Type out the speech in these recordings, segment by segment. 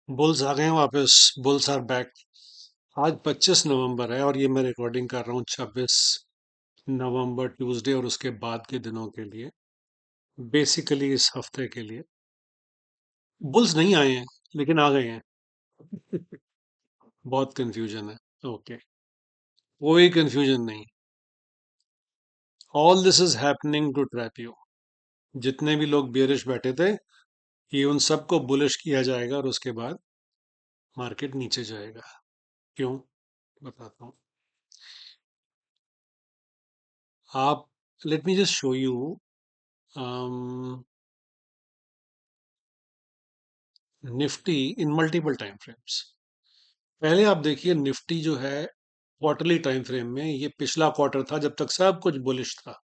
Bulls आ गए हैं वापस। Bulls are back. आज 25 नवंबर है और ये मैं रिकॉर्डिंग कर रहा हूँ 26 नवंबर ट्यूसडे और उसके बाद के दिनों के लिए, बेसिकली इस हफ्ते के लिए। बुल्स नहीं आए हैं लेकिन आ गए हैं। बहुत कंफ्यूजन है। ओके, कोई कंफ्यूजन नहीं। All this is happening to trap you. जितने भी लोग बियरिश बैठे थे, ये उन सबको बुलिश किया जाएगा और उसके बाद मार्केट नीचे जाएगा। क्यों? बताता हूँ। आप, late me just show you Nifty in multiple time frames. पहले आप देखिए, निफ्टी जो है क्वार्टरली टाइम फ्रेम में, ये पिछला क्वार्टर था जब तक सब कुछ बुलिश था।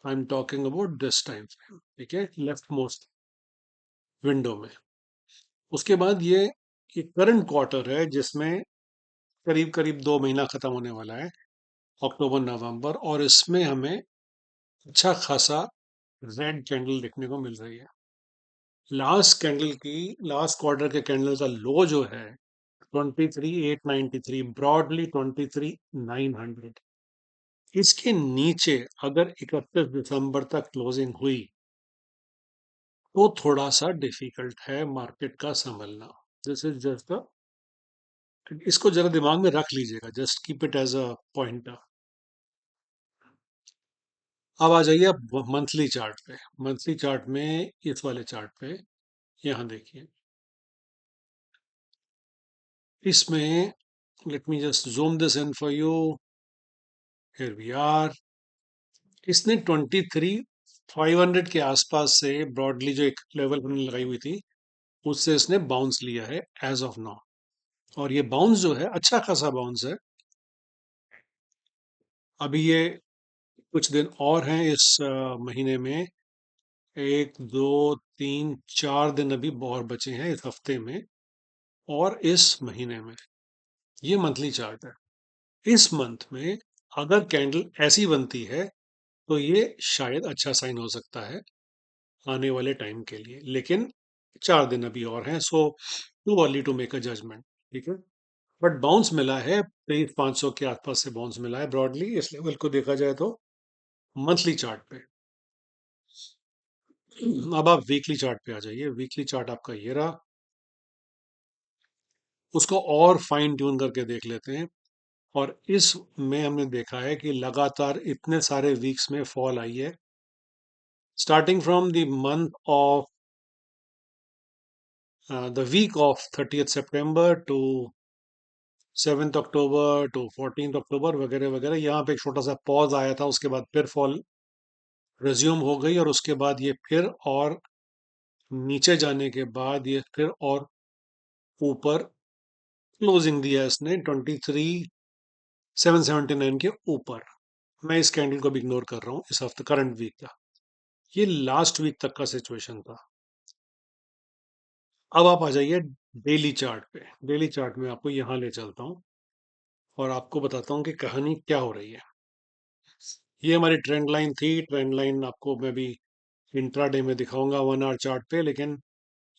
I am talking about this time frame, ठीक है, लेफ्ट मोस्ट विंडो में। उसके बाद ये करंट क्वार्टर है जिसमें करीब करीब 2 महीना खत्म होने वाला है, अक्टूबर नवंबर, और इसमें हमें अच्छा खासा रेड कैंडल देखने को मिल रही है। लास्ट क्वार्टर के कैंडल का लो जो है 23,893, ब्रॉडली 23,900। इसके नीचे अगर 31 दिसंबर तक क्लोजिंग हुई तो थोड़ा सा डिफिकल्ट है मार्केट का संभलना। दिस इज जस्ट द, इसको जरा दिमाग में रख लीजिएगा, just keep it as a pointer. अब आ जाइए आप मंथली चार्ट पे। मंथली चार्ट में, इस वाले चार्ट पे, यहाँ देखिए। इसमें, let me just zoom this in for you. Here we are. इसने 23,500 के आसपास से ब्रॉडली जो एक लेवल हमने लगाई हुई थी, उससे इसने बाउंस लिया है एज ऑफ नाउ। और ये बाउंस जो है अच्छा खासा बाउंस है। अभी ये कुछ दिन और हैं इस महीने में। 1, 2, 3, 4 दिन अभी और बचे हैं इस हफ्ते में और इस महीने में। ये मंथली चार्ट है। इस मंथ में अगर कैंडल ऐसी बनती है तो ये शायद अच्छा साइन हो सकता है आने वाले टाइम के लिए, लेकिन 4 दिन अभी और हैं, so too early to make a judgement. ठीक है, बट बाउंस मिला है, 23,500 के आसपास से बाउंस मिला है ब्रॉडली इस लेवल को देखा जाए तो मंथली चार्ट पे। अब आप वीकली चार्ट पे आ जाइए। वीकली चार्ट आपका ये रहा। उसको और फाइन ट्यून करके देख लेते हैं। और इस में हमने देखा है कि लगातार इतने सारे वीक्स में फॉल आई है, starting from the month of the week of 30th September to 7th October to 14th October वगैरह वगैरह। यहाँ पे एक छोटा सा पॉज आया था, उसके बाद फिर फॉल रिज्यूम हो गई और उसके बाद ये फिर और नीचे जाने के बाद ये फिर और ऊपर क्लोजिंग दिया इसने 23,779 के ऊपर। मैं इस कैंडल को भी इग्नोर कर रहा हूँ इस हफ्ते करंट वीक का। ये लास्ट वीक तक का सिचुएशन था। अब आप आ जाइए डेली चार्ट पे। डेली चार्ट में आपको यहाँ ले चलता हूँ और आपको बताता हूँ कि कहानी क्या हो रही है। ये हमारी ट्रेंड लाइन थी। ट्रेंड लाइन आपको मैं भी इंट्राडे में दिखाऊंगा 1 आवर चार्ट पे, लेकिन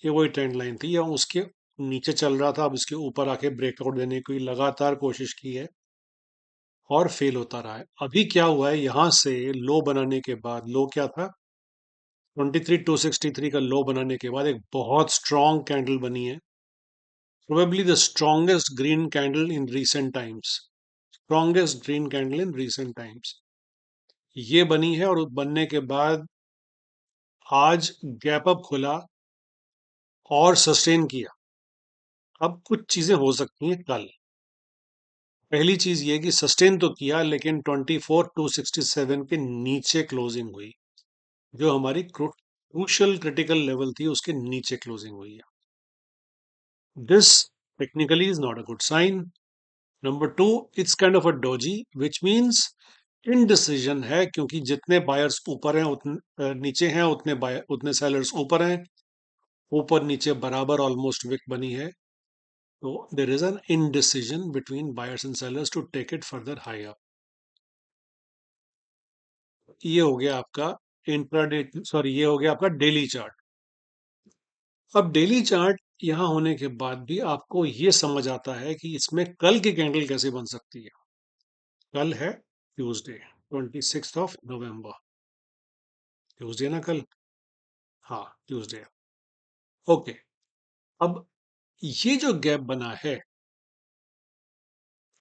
ये वही ट्रेंड लाइन थी। या उसके नीचे चल रहा था, अब इसके ऊपर आके ब्रेकआउट देने की लगातार कोशिश की है और फेल होता रहा है। अभी क्या हुआ है, यहां से लो बनाने के बाद, लो क्या था, 23,263 का लो बनाने के बाद एक बहुत स्ट्रॉन्ग कैंडल बनी है, probably the strongest green candle in recent times. Strongest green candle in recent times ये बनी है। और बनने के बाद आज गैप अप खुला और सस्टेन किया। अब कुछ चीजें हो सकती हैं कल। पहली चीज ये कि सस्टेन तो किया लेकिन 24,267 के नीचे क्लोजिंग हुई, जो हमारी क्रूशियल क्रिटिकल लेवल थी उसके नीचे क्लोजिंग हुई है। This technically is not a good sign. Number two, it's kind of a doji, which means indecision है, क्योंकि जितने बायर्स ऊपर हैं उतने नीचे हैं, उतने बायर उतने सेलर्स ऊपर हैं। ऊपर नीचे बराबर ऑलमोस्ट विक बनी है, तो there is an indecision between buyers and sellers to take it further high up. ये हो गया आपका इंट्राडे, सॉरी, ये हो गया आपका डेली चार्ट। अब डेली चार्ट यहाँ होने के बाद भी आपको ये समझ आता है कि इसमें कल की कैंडल कैसे बन सकती है। कल है ट्यूसडे, 26 ऑफ नवंबर। ट्यूसडे ना कल? हाँ, ट्यूसडे। ओके। अब ये जो गैप बना है,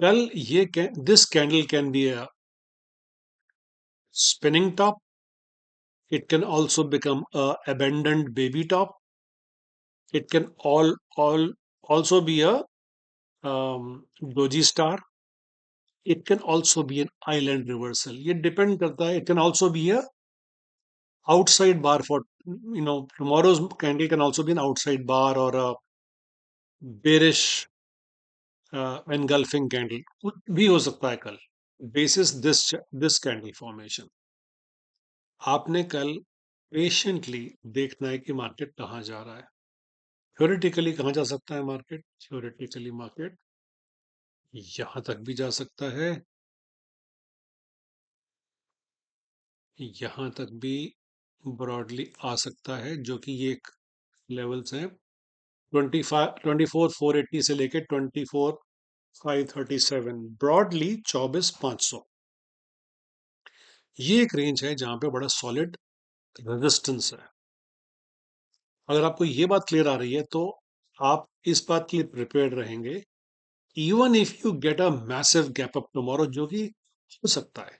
कल ये this candle can be a spinning top. It can also become a abandoned baby top. It can all also be a doji star. It can also be an island reversal. ये depend करता है. It can also be a outside bar for, tomorrow's candle can also be an outside bar or a bearish engulfing candle. कुछ भी हो सकता है कल. Basis this candle formation. आपने कल पेशेंटली देखना है कि मार्केट कहाँ जा रहा है. थ्योरेटिकली कहाँ जा सकता है मार्केट? थ्योरेटिकली मार्केट यहां तक भी जा सकता है, यहां तक भी ब्रॉडली आ सकता है, जो कि ये एक लेवल्स हैं 24 480 से लेके 24 537, ब्रॉडली 24 500। ये एक रेंज है जहां पे बड़ा सॉलिड रेजिस्टेंस है। अगर आपको ये बात क्लियर आ रही है तो आप इस बात के लिए प्रिपेयर्ड रहेंगे, even if you get a massive gap up tomorrow, जो कि हो सकता है।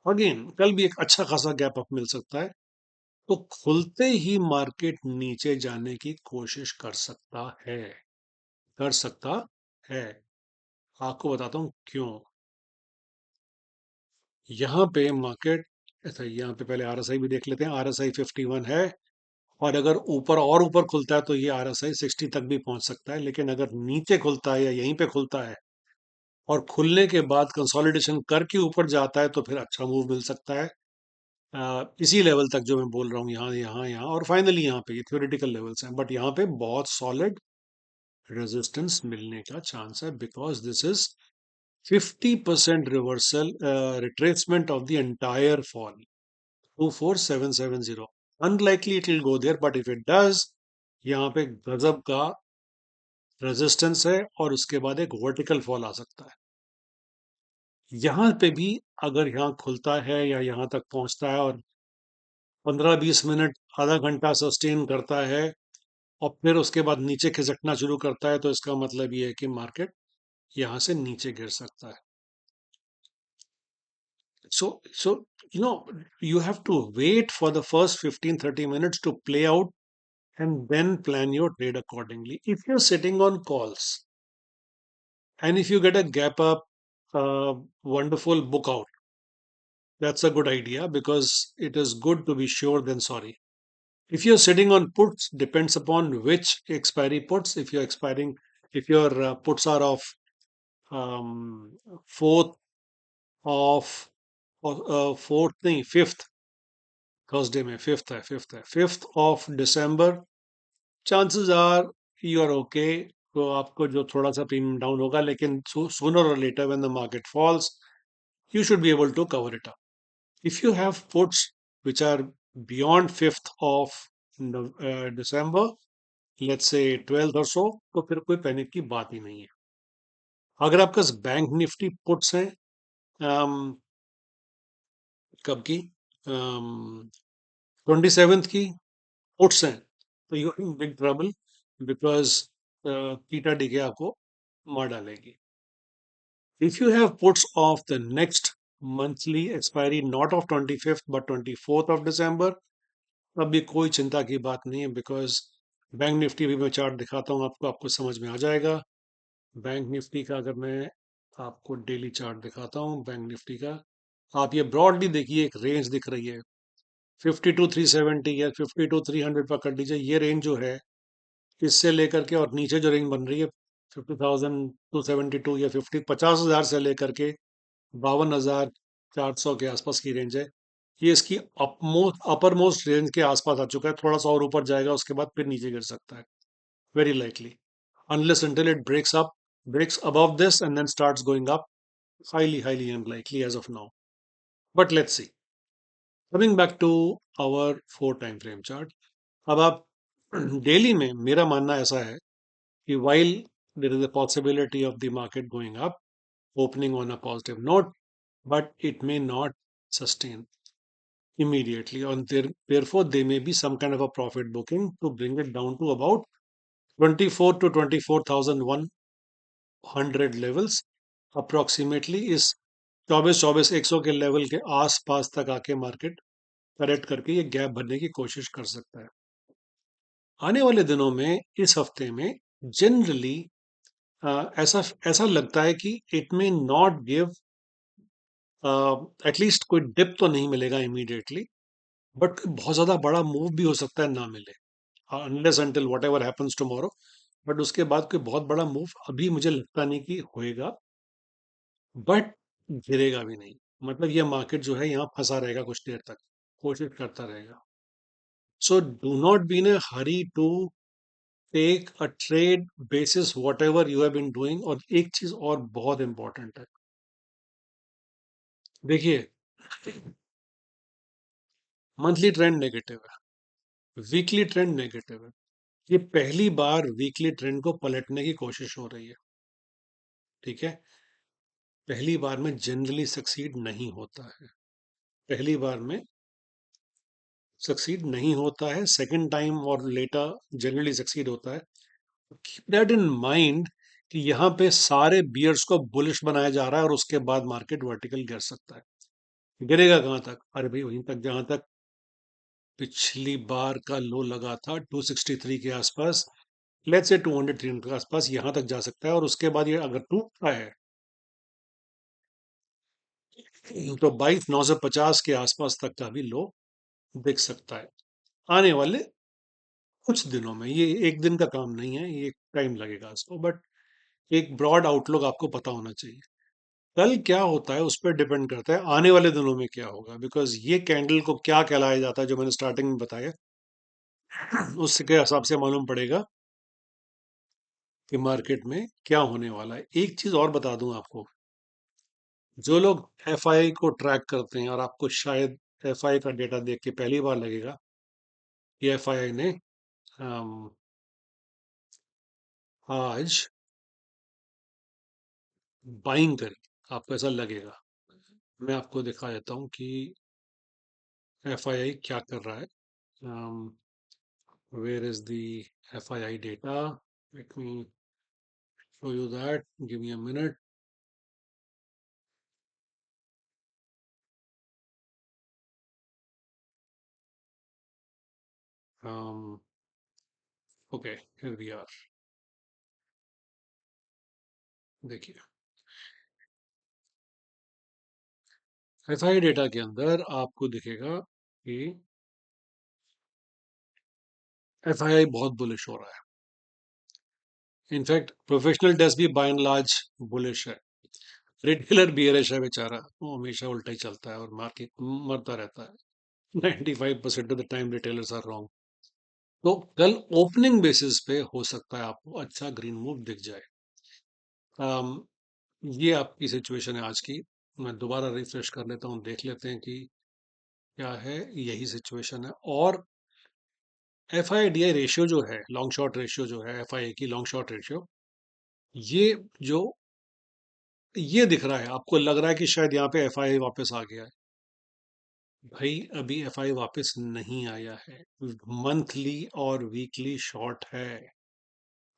अगेन कल भी एक अच्छा खासा गैप अप मिल सकता है, तो खुलते ही मार्केट नीचे जाने की कोशिश कर सकता है, कर सकता है। आपको बताता हूं क्यों। यहां पे मार्केट ऐसा, यहां पे पहले आरएसआई भी देख लेते हैं। आरएसआई 51 है, और अगर ऊपर और ऊपर खुलता है तो ये आरएसआई 60 तक भी पहुंच सकता है। लेकिन अगर नीचे खुलता है या यहीं पे खुलता है और खुलने के बाद कंसोलिडेशन करके ऊपर जाता है, तो फिर अच्छा मूव मिल सकता है। इसी लेवल तक जो मैं बोल रहा हूँ, यहाँ यहाँ यहाँ और फाइनली यहाँ पे, ये थ्योरेटिकल लेवल्स हैं, बट यहाँ पे बहुत सॉलिड रेजिस्टेंस मिलने का चांस है, because this is 50% reversal, retracement of the entire fall 24770। Unlikely it will go there, but if it does, यहाँ पे गजब का रेजिस्टेंस है और उसके बाद एक वर्टिकल फॉल आ सकता है। यहाँ पे भी अगर यहाँ खुलता है या यहाँ तक पहुंचता है और 15 20 मिनट, आधा घंटा सस्टेन करता है और फिर उसके बाद नीचे खिसकना शुरू करता है, तो इसका मतलब ये है कि मार्केट यहाँ से नीचे गिर सकता है। So, you have to wait for the first 15 30 minutes to play out and then plan your trade accordingly. If you're sitting on calls and if you get a gap up, wonderful book out. That's a good idea, because it is good to be sure than sorry. If you're sitting on puts, depends upon which expiry puts. If your puts are of um, fourth of fourth नहीं, fifth, Thursday में fifth of December, chances are you are okay. तो आपको जो थोड़ा सा premium down होगा, लेकिन sooner और later when the market falls, you should be able to cover it up. If you have puts which are beyond 5th of December, let's say 12th or so, तो फिर कोई panic की बात ही नहीं है। अगर आपके पास बैंक निफ्टी पुट्स हैं, कब की, 27th की पुट्स हैं, तो you in big trouble, because कीटा डीके आपको मार डालेगी। If you have puts of the next monthly expiry not of 25th but 24th of December, तब भी कोई चिंता की बात नहीं है, बिकॉज बैंक निफ्टी भी मैं चार्ट दिखाता हूँ आपको, आपको समझ में आ जाएगा। बैंक निफ्टी का अगर मैं आपको डेली चार्ट दिखाता हूँ, बैंक निफ्टी का, आप ये ब्रॉडली देखिए, एक रेंज दिख रही है 52 370 या 52 300 पकड़ लीजिए। ये रेंज जो है, इससे लेकर के और नीचे जो रेंज बन रही है 50,272 या 50,000 से लेकर के 52,400 के आसपास की रेंज है। ये इसकी अपर मोस्ट रेंज के आसपास आ चुका है। थोड़ा सा और ऊपर जाएगा, उसके बाद फिर नीचे गिर सकता है, very likely, unless until it breaks above this and then starts going up. Highly unlikely as of now, but let's see. Coming back to our 4 time frame chart, अब आप डेली में मेरा मानना ऐसा है कि while there is a possibility of the market going up, opening on a positive note, but it may not sustain immediately. And therefore, there may be some kind of a profit booking to bring it down to about 24 to 24,100 levels approximately इस 24,100 के level के आसपास तक आके market correct करके ये gap भरने की कोशिश कर सकता है। आने वाले दिनों में इस हफ्ते में जनरली ऐसा ऐसा लगता है कि इट में नॉट गिव एटलीस्ट कोई डिप तो नहीं मिलेगा इमीडिएटली, बट बहुत ज्यादा बड़ा मूव भी हो सकता है ना मिले, unless until what ever happens tomorrow. But उसके बाद कोई बहुत बड़ा मूव अभी मुझे लगता नहीं कि होएगा, बट गिरेगा भी नहीं। मतलब ये मार्केट जो है यहाँ फंसा रहेगा कुछ देर तक, कोशिश करता रहेगा। So do not be in a hurry to take a trade basis whatever you have been doing. और एक चीज और बहुत इंपॉर्टेंट है, देखिए, मंथली ट्रेंड नेगेटिव है, वीकली ट्रेंड नेगेटिव है। ये पहली बार वीकली ट्रेंड को पलटने की कोशिश हो रही है, ठीक है। पहली बार में जनरली सक्सीड नहीं होता है, पहली बार में सक्सीड नहीं होता है, सेकंड टाइम और लेटर जनरली सक्सीड होता है। कीप दैट इन माइंड कि यहाँ पे सारे बियर्स को बुलिश बनाया जा रहा है और उसके बाद मार्केट वर्टिकल गिर सकता है। गिरेगा कहाँ तक? अरे भाई वहीं तक जहां तक पिछली बार का लो लगा था, 263 के आसपास, लेट्स से 200 300 के आसपास यहां तक जा सकता है। और उसके बाद ये अगर टूटता है तो 22,950 के आसपास तक का भी लो दिख सकता है आने वाले कुछ दिनों में। ये एक दिन का काम नहीं है, ये टाइम लगेगा इसको, बट एक ब्रॉड आउटलुक आपको पता होना चाहिए। कल क्या होता है उस पर डिपेंड करता है आने वाले दिनों में क्या होगा, बिकॉज ये कैंडल को क्या कहलाया जाता है जो मैंने स्टार्टिंग में बताया, उसके हिसाब से मालूम पड़ेगा कि मार्केट में क्या होने वाला है। एक चीज और बता दूं आपको, जो लोग एफआई को ट्रैक करते हैं, और आपको शायद एफआई का डेटा देख के पहली बार लगेगा कि एफआई ने अम, आज बाइंग करी, आपको ऐसा लगेगा। मैं आपको दिखा देता हूँ कि एफआई क्या कर रहा है। Where is the FI data? Let me show you that. Give me a minute. Um, okay, here we are. देखिए, एफआई डेटा के अंदर आपको दिखेगा कि एफआई बहुत बुलिश हो रहा है। इनफैक्ट प्रोफेशनल डेस्क भी बाय एंड लार्ज बुलिश है। रिटेलर बियरिश है बेचारा, वो हमेशा उल्टा ही चलता है और मार्केट मरता रहता है। 95% of the time retailers are wrong. तो कल ओपनिंग बेसिस पे हो सकता है आपको अच्छा ग्रीन मूव दिख जाए। अम, ये आपकी सिचुएशन है आज की। मैं दोबारा रिफ्रेश कर लेता हूँ, देख लेते हैं कि क्या है। यही सिचुएशन है। और F I D I ratio जो है, लॉन्ग शॉर्ट रेशियो जो है, एफ आई की लॉन्ग शॉर्ट रेशियो, ये जो ये दिख रहा है, आपको लग रहा है कि शायद यहाँ पे एफ आई वापस आ गया है। भाई अभी एफ आई वापस नहीं आया है, मंथली और वीकली शॉर्ट है।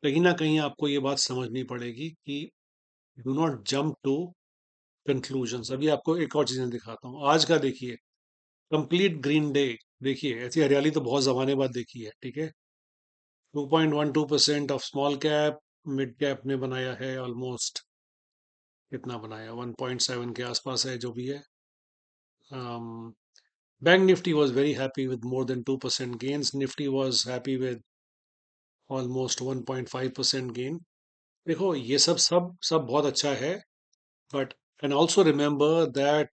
कहीं ना कहीं आपको ये बात समझनी पड़ेगी कि do not jump to conclusions. अभी आपको एक और चीजें दिखाता हूँ। आज का देखिए, कंप्लीट ग्रीन डे। देखिए ऐसी हरियाली तो बहुत जमाने बाद देखी है, ठीक है। 2.12% of small cap, mid cap ने बनाया है ऑलमोस्ट, कितना बनाया, 1.7 के आसपास है जो भी है। Bank nifty was very happy with more than 2% gains, nifty was happy with almost 1.5% gain. देखो ये सब बहुत अच्छा है, but and also remember that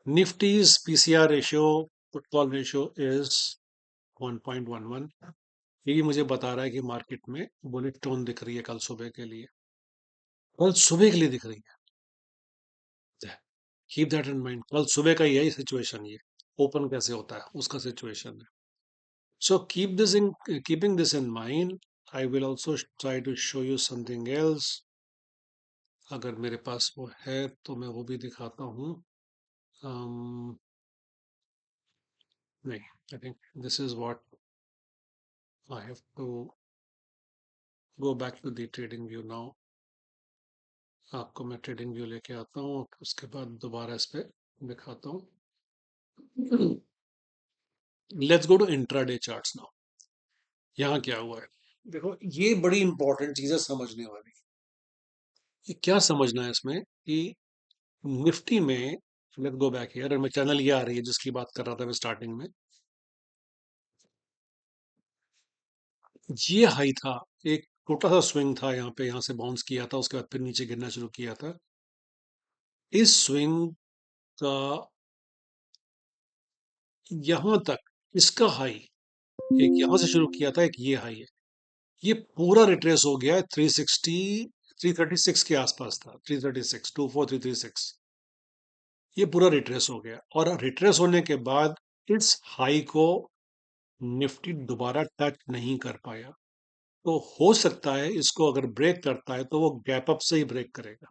nifty's PCR ratio, footfall ratio is 1.11। ये भी मुझे बता रहा है कि मार्केट में बुलिश टोन दिख रही है कल सुबह के लिए, कल सुबह के लिए दिख रही है। कीप दैट इन माइंड, कल सुबह का यही सिचुएशन, ये ओपन कैसे होता है उसका सिचुएशन है। So keeping this in mind, I will also try to show you something else. अगर मेरे पास वो है तो मैं वो भी दिखाता हूँ. um, नहीं, I think this is what I have to go back to the trading view now. आपको मैं ट्रेडिंग व्यू लेके आता हूँ, उसके बाद दोबारा इस पे दिखाता हूँ. Let's go to intraday charts now. यहाँ क्या हुआ है, देखो ये बड़ी इंपॉर्टेंट चीज है समझने वाली. ये क्या समझना है इसमें कि निफ्टी में, लेट्स गो बैक हियर, और मैं चैनल ये आ रही है जिसकी बात कर रहा था मैं स्टार्टिंग में. ये हाई था, एक छोटा सा स्विंग था यहाँ पे, यहाँ से बाउंस किया था, उसके बाद फिर नीचे गिरना शुरू किया था. इस स्विंग का यहाँ तक इसका हाई, एक यहाँ से शुरू किया था, एक ये हाई है, ये पूरा रिट्रेस हो गया है 360, 336 के आसपास था, 336, 24336. ये पूरा रिट्रेस हो गया, और रिट्रेस होने के बाद इस हाई को निफ्टी दोबारा टच नहीं कर पाया. तो हो सकता है इसको अगर ब्रेक करता है तो वो गैप अप से ही ब्रेक करेगा,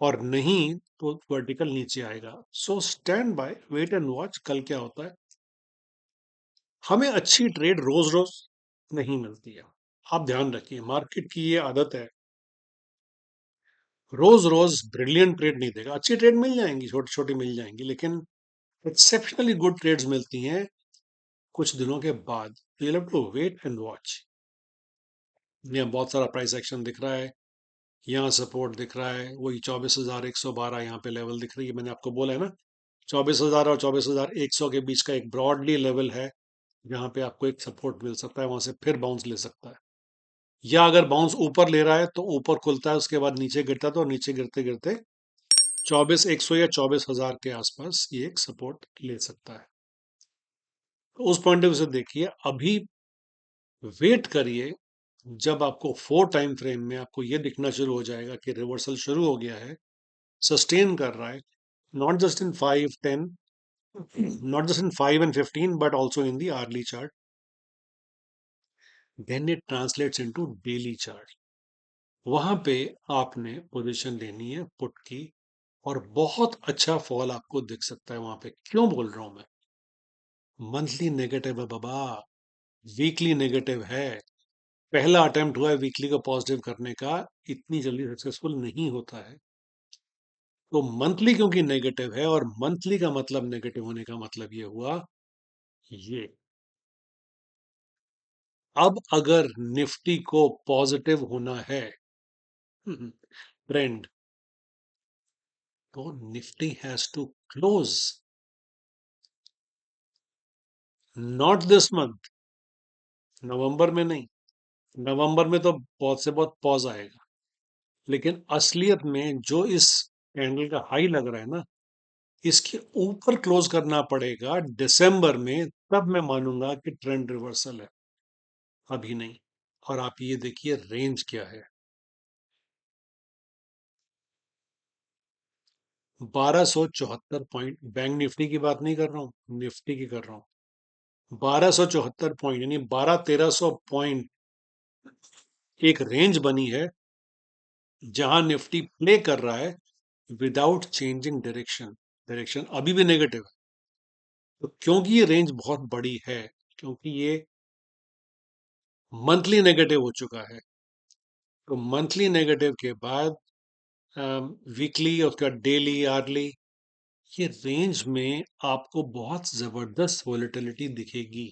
और नहीं तो वर्टिकल नीचे आएगा. So stand by, wait and watch, कल क्या होता है. हमें अच्छी ट्रेड रोज रोज नहीं मिलती है. आप ध्यान रखिए, मार्केट की ये आदत है, रोज रोज ब्रिलियंट ट्रेड नहीं देगा. अच्छी ट्रेड मिल जाएंगी, छोटी छोटी मिल जाएंगी, लेकिन एक्सेप्शनली गुड ट्रेड्स मिलती हैं कुछ दिनों के बाद. You have to wait and watch. यहाँ बहुत सारा प्राइस एक्शन दिख रहा है, यहाँ सपोर्ट दिख रहा है, वही 24,112 यहाँ पे लेवल दिख रही है. मैंने आपको बोला है ना, 24,000 और 24,100 के बीच का एक ब्रॉडली लेवल है जहाँ पे आपको एक सपोर्ट मिल सकता है, वहां से फिर बाउंस ले सकता है. या अगर बाउंस ऊपर ले रहा है तो ऊपर खुलता है, उसके बाद नीचे गिरता है, तो नीचे गिरते गिरते 24,100 या 24,000 के आसपास ये एक सपोर्ट ले सकता है. तो उस पॉइंट ऑफ व्यू से देखिए, अभी वेट करिए. जब आपको 4 टाइम फ्रेम में आपको ये दिखना शुरू हो जाएगा कि रिवर्सल शुरू हो गया है, सस्टेन कर रहा है, not just in 5 10, not just in 5 and 15, but also in the hourly chart, then it translates into daily chart. वहां पे आपने पोजीशन लेनी है पुट की, और बहुत अच्छा फॉल आपको दिख सकता है वहां पे. क्यों बोल रहा हूं मैं, मंथली नेगेटिव है बाबा, वीकली नेगेटिव है. पहला अटेम्प्ट हुआ है वीकली को पॉजिटिव करने का, इतनी जल्दी सक्सेसफुल नहीं होता है. तो मंथली क्योंकि नेगेटिव है, और मंथली का मतलब नेगेटिव होने का मतलब ये हुआ, ये अब अगर निफ्टी को पॉजिटिव होना है ट्रेंड, तो nifty has to close, not this month, नवंबर में नहीं. नवंबर में तो बहुत से बहुत पॉज आएगा, लेकिन असलियत में जो इस कैंडल का हाई लग रहा है ना, इसके ऊपर क्लोज करना पड़ेगा दिसंबर में, तब मैं मानूंगा कि ट्रेंड रिवर्सल है, अभी नहीं. और आप ये देखिए रेंज क्या है, 1274 पॉइंट. बैंक निफ्टी की बात नहीं कर रहा हूं, निफ्टी की कर रहा हूं. 1274 पॉइंट यानी 12-1300 पॉइंट एक रेंज बनी है जहां निफ्टी प्ले कर रहा है विदाउट चेंजिंग डायरेक्शन. डायरेक्शन अभी भी नेगेटिव है. तो क्योंकि ये रेंज बहुत बड़ी है, क्योंकि ये मंथली नेगेटिव हो चुका है, तो मंथली नेगेटिव के बाद वीकली और उसका डेली आर्ली, ये रेंज में आपको बहुत जबरदस्त वॉलेटिलिटी दिखेगी.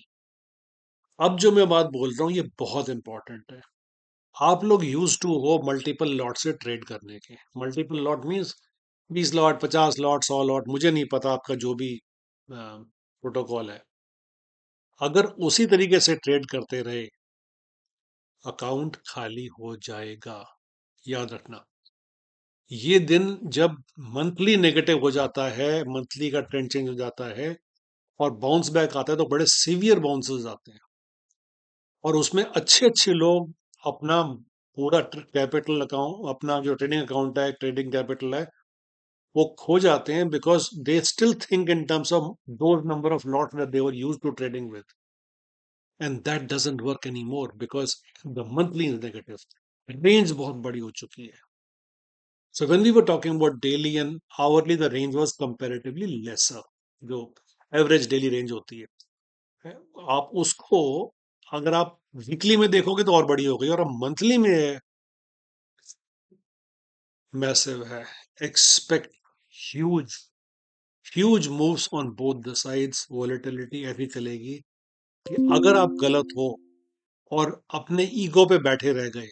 अब जो मैं बात बोल रहा हूँ ये बहुत इंपॉर्टेंट है. आप लोग यूज टू हो मल्टीपल लॉट से ट्रेड करने के. Multiple lot means 20 lot, 50 lot, 100 lot, मुझे नहीं पता आपका जो भी प्रोटोकॉल है. अगर उसी तरीके से ट्रेड करते रहे, अकाउंट खाली हो जाएगा. याद रखना, ये दिन जब मंथली नेगेटिव हो जाता है, मंथली का ट्रेंड चेंज हो जाता है, और बाउंस बैक आता है, तो बड़े सीवियर बाउंसेस आते हैं. और उसमें अच्छे अच्छे लोग अपना पूरा कैपिटल अकाउंट, अपना जो ट्रेडिंग अकाउंट है, ट्रेडिंग कैपिटल है, वो खो जाते हैं, because they still think in terms of those number of lot that they were used to trading with. And that doesn't work any more because the monthly is negative. Range बहुत बड़ी हो चुकी है। So when we were talking about daily and hourly, the range was comparatively lesser, जो average daily range होती है। आप उसको अगर आप वीकली में देखोगे तो और बड़ी हो गई, और अब मंथली में मैसिव है। Expect huge huge moves on both the sides. Volatility ऐसी चलेगी कि अगर आप गलत हो और अपने ईगो पे बैठे रह गए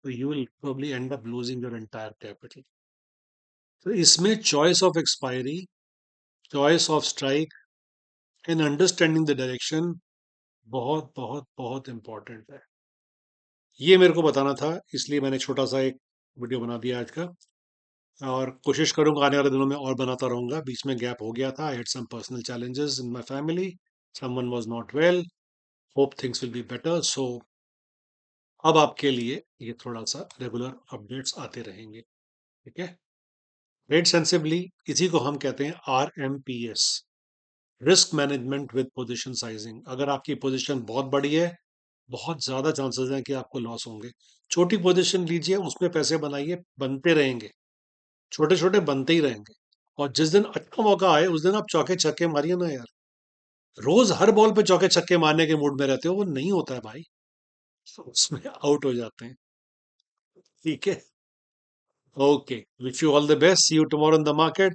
तो you will probably and up losing your entire capital. तो इसमें choice of expiry, choice of strike and understanding the direction बहुत बहुत बहुत इंपॉर्टेंट है। ये मेरे को बताना था, इसलिए मैंने छोटा सा एक वीडियो बना दिया आज का। और कोशिश करूंगा आने वाले दिनों में और बनाता रहूंगा। बीच में गैप हो गया था, I had some personal challenges in my family, someone was not well, hope things will be better. So अब आपके लिए ये थोड़ा सा रेगुलर अपडेट्स आते रहेंगे। ठीक है। रेट सेंसिबली, इसी को हम कहते हैं RMPS, risk management with position sizing. अगर आपकी पोजीशन बहुत बड़ी है, बहुत ज्यादा चांसेस हैं कि आपको लॉस होंगे। छोटी पोजीशन लीजिए, उसमें पैसे बनाइए, बनते रहेंगे, छोटे छोटे बनते ही रहेंगे। और जिस दिन अच्छा मौका आए उस दिन आप चौके छक्के मारिए ना यार। रोज हर बॉल पे चौके छक्के मारने के मूड में रहते हो, वो नहीं होता है भाई। तो उसमें आउट हो जाते हैं। ठीक है। Okay, wish you all the best, see you tomorrow in the market.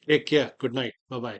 Take care, good night, bye bye.